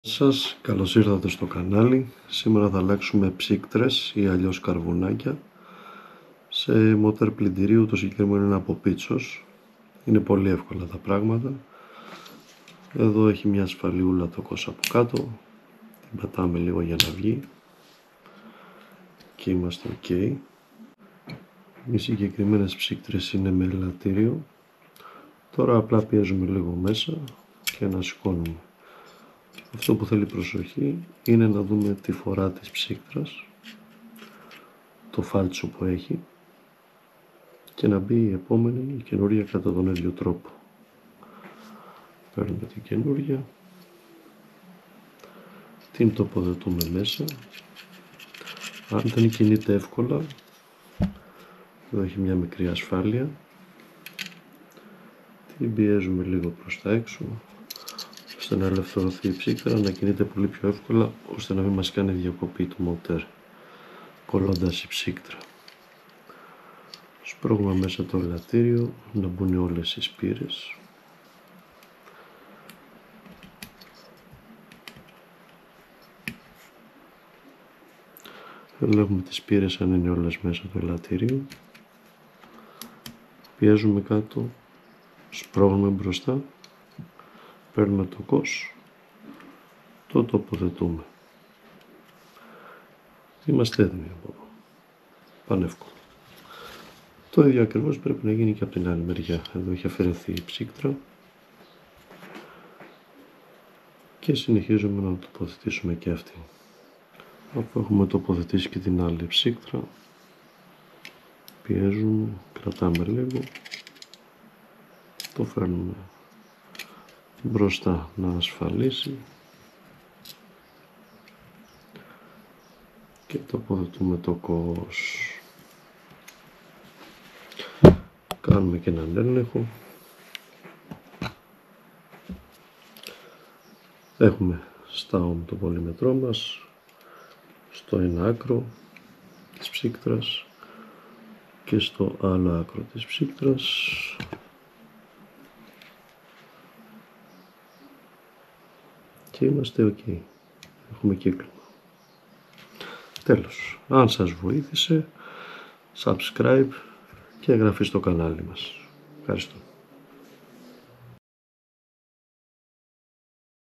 Σας, καλώς ήρθατε στο κανάλι. Σήμερα θα αλλάξουμε ψύκτρες ή αλλιώς καρβουνάκια σε μοτέρ πλυντηρίου. Το συγκεκριμένο είναι από Πίτσος. Είναι πολύ εύκολα τα πράγματα. Εδώ έχει μια ασφαλιούλα το κος από κάτω. Την πατάμε λίγο για να βγει και είμαστε ok. Οι συγκεκριμένες ψύκτρες είναι με ελαττήριο. Τώρα απλά πιέζουμε λίγο μέσα και ανασηκώνουμε. Αυτό που θέλει προσοχή είναι να δούμε τη φορά της ψύκτρας, το φάλτσο που έχει, και να μπει η επόμενη, η καινούρια, κατά τον ίδιο τρόπο. Παίρνουμε την καινούρια, την τοποθετούμε μέσα. Αν δεν κινείται εύκολα, εδώ έχει μια μικρή ασφάλεια, την πιέζουμε λίγο προς τα έξω ώστε να ελευθερωθεί η ψύκτρα, να κινείται πολύ πιο εύκολα, ώστε να μην μας κάνει διακοπή του μοτέρ κολλώντας η ψύκτρα. Σπρώγουμε μέσα το ελαττήριο να μπουν όλες οι σπήρες. Ελέγχουμε τις σπήρες αν είναι όλες μέσα το ελαττήριο. Πιέζουμε κάτω, σπρώγουμε μπροστά, παίρνουμε το κος, το τοποθετούμε. Είμαστε έτοιμοι από εδώ. Πανεύκολο. Το ίδιο ακριβώς πρέπει να γίνει και από την άλλη μεριά. Εδώ έχει αφαιρεθεί η ψύκτρα και συνεχίζουμε να τοποθετήσουμε και αυτή. Αφού έχουμε τοποθετήσει και την άλλη ψύκτρα, πιέζουμε, κρατάμε λίγο, το φέρνουμε μπροστά να ασφαλίσει και τοποθετούμε το κος. Κάνουμε και έναν έλεγχο. Έχουμε στάω το πολύμετρό μας στο ένα άκρο της ψύκτρας και στο άλλο άκρο της ψύκτρας. Και είμαστε ok. Έχουμε κύκλωμα. Τέλος. Αν σας βοήθησε, subscribe και εγγραφή στο κανάλι μας. Ευχαριστώ.